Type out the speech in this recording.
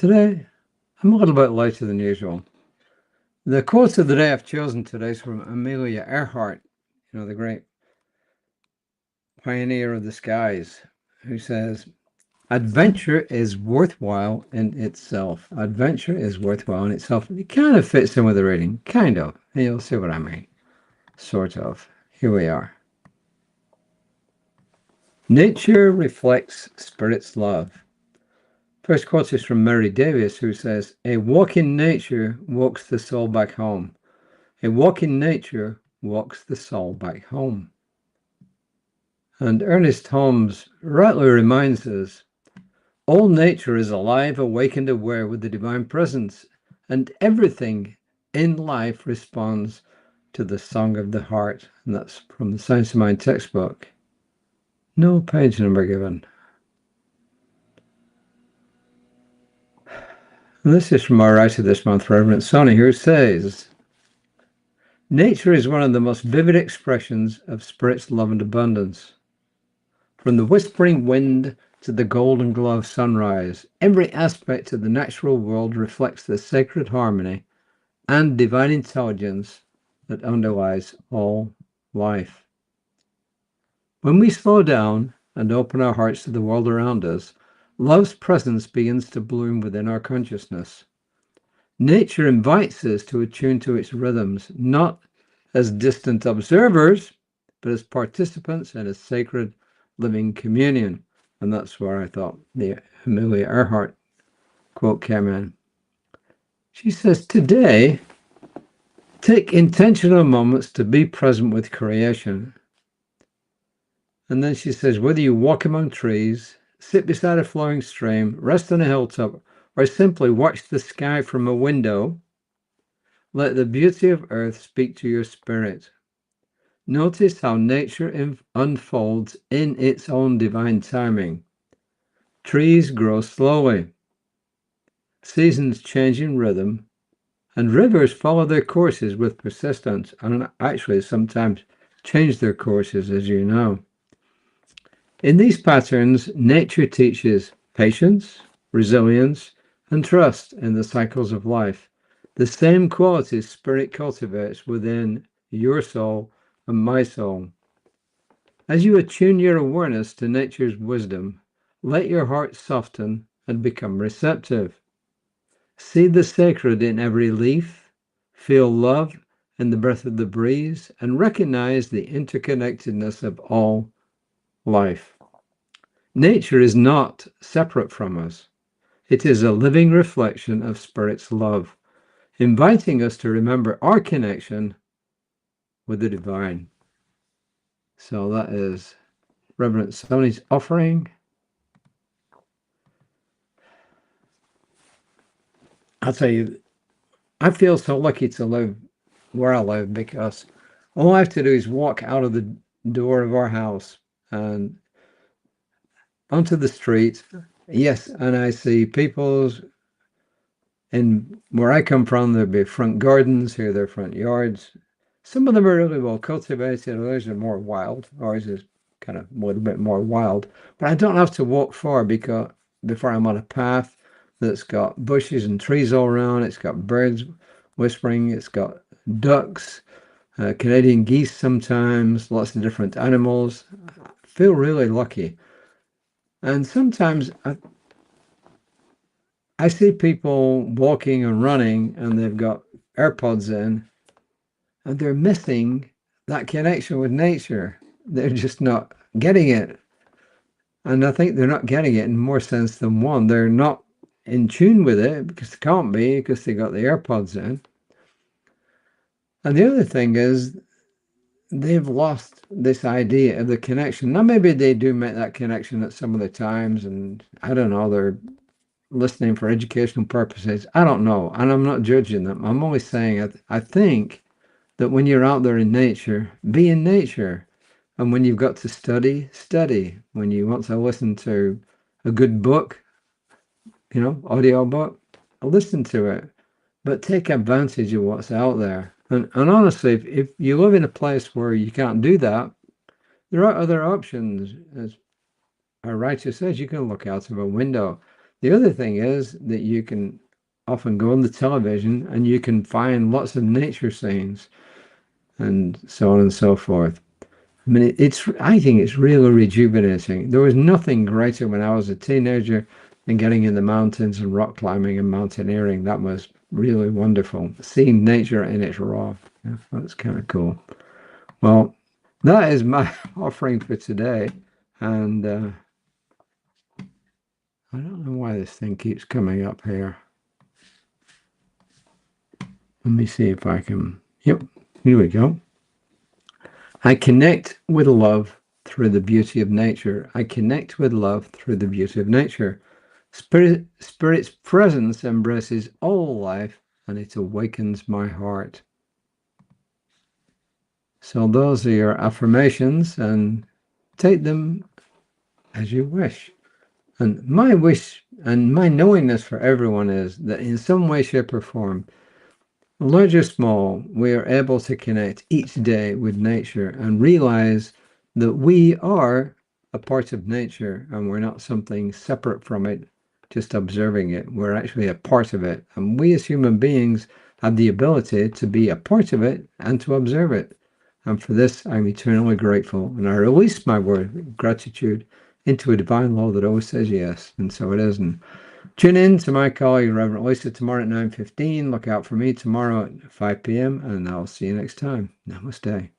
Today, I'm a little bit later than usual. The quote of the day I've chosen today is from Amelia Earhart, the great pioneer of the skies, who says, adventure is worthwhile in itself. Adventure is worthwhile in itself. It kind of fits in with the reading, kind of. You'll see what I mean. Sort of. Here we are. Nature reflects Spirit's love. First quote is from Mary Davis, who says, a walk in nature walks the soul back home. A walk in nature walks the soul back home. And Ernest Holmes rightly reminds us, all nature is alive, awake, and aware with the divine presence, and everything in life responds to the song of the heart. And that's from the Science of Mind textbook. No page number given. And this is from our writer this month, Reverend Soni, who says, nature is one of the most vivid expressions of Spirit's love and abundance. From the whispering wind to the golden glow of sunrise, every aspect of the natural world reflects the sacred harmony and divine intelligence that underlies all life. When we slow down and open our hearts to the world around us, love's presence begins to bloom within our consciousness. Nature invites us to attune to its rhythms, not as distant observers, but as participants in a sacred living communion. And that's where I thought the Amelia Earhart quote came in. She says, today, take intentional moments to be present with creation. And then she says, whether you walk among trees, sit beside a flowing stream, rest on a hilltop, or simply watch the sky from a window, let the beauty of earth speak to your spirit. Notice how nature unfolds in its own divine timing. Trees grow slowly, seasons change in rhythm, and rivers follow their courses with persistence, and actually sometimes change their courses, as you know. In these patterns, nature teaches patience, resilience, and trust in the cycles of life. The same qualities Spirit cultivates within your soul and my soul. As you attune your awareness to nature's wisdom, let your heart soften and become receptive. See the sacred in every leaf, feel love in the breath of the breeze, and recognize the interconnectedness of all life. Nature is not separate from us. It is a living reflection of Spirit's love, inviting us to remember our connection with the divine. So that is Reverend Soni's offering. I'll tell you, I feel so lucky to live where I live, because all I have to do is walk out of the door of our house and onto the street. Yes, and I see people's, and where I come from, there'll be front gardens, here their front yards. Some of them are really well cultivated, others are more wild. Ours is kind of a little bit more wild. But I don't have to walk far before I'm on a path that's got bushes and trees all around. It's got birds whispering. It's got ducks, Canadian geese sometimes, lots of different animals. I feel really lucky. And sometimes I see people walking and running and they've got AirPods in and they're missing that connection with nature. They're just not getting it. And I think they're not getting it in more sense than one. They're not in tune with it because they can't be, because they got the AirPods in. And the other thing is they've lost this idea of the connection. Now, maybe they do make that connection at some of the times, and I don't know, they're listening for educational purposes. I don't know, and I'm not judging them. I'm only saying I think that when you're out there in nature, be in nature. And when you've got to study, study. When you want to listen to a good book, audio book, listen to it. But take advantage of what's out there. And honestly, if you live in a place where you can't do that, there are other options. As our writer says, you can look out of a window. The other thing is that you can often go on the television and you can find lots of nature scenes and so on and so forth. I mean, I think it's really rejuvenating. There was nothing greater when I was a teenager than getting in the mountains and rock climbing and mountaineering. That was really wonderful. Seeing nature in its raw. Yeah, that's kind of cool. Well, that is my offering for today. And I don't know why this thing keeps coming up here. Let me see if I can. Yep, here we go. I connect with love through the beauty of nature. I connect with love through the beauty of nature. Spirit's presence embraces all life and it awakens my heart. So those are your affirmations, and take them as you wish. And my wish and my knowingness for everyone is that in some way, shape, or form, large or small, we are able to connect each day with nature and realize that we are a part of nature and we're not something separate from it, just observing it. We're actually a part of it. And we as human beings have the ability to be a part of it and to observe it. And for this, I'm eternally grateful. And I release my word of gratitude into a divine law that always says yes. And so it is. And tune in to my colleague, Reverend Lisa, tomorrow at 9:15. Look out for me tomorrow at 5 p.m. and I'll see you next time. Namaste.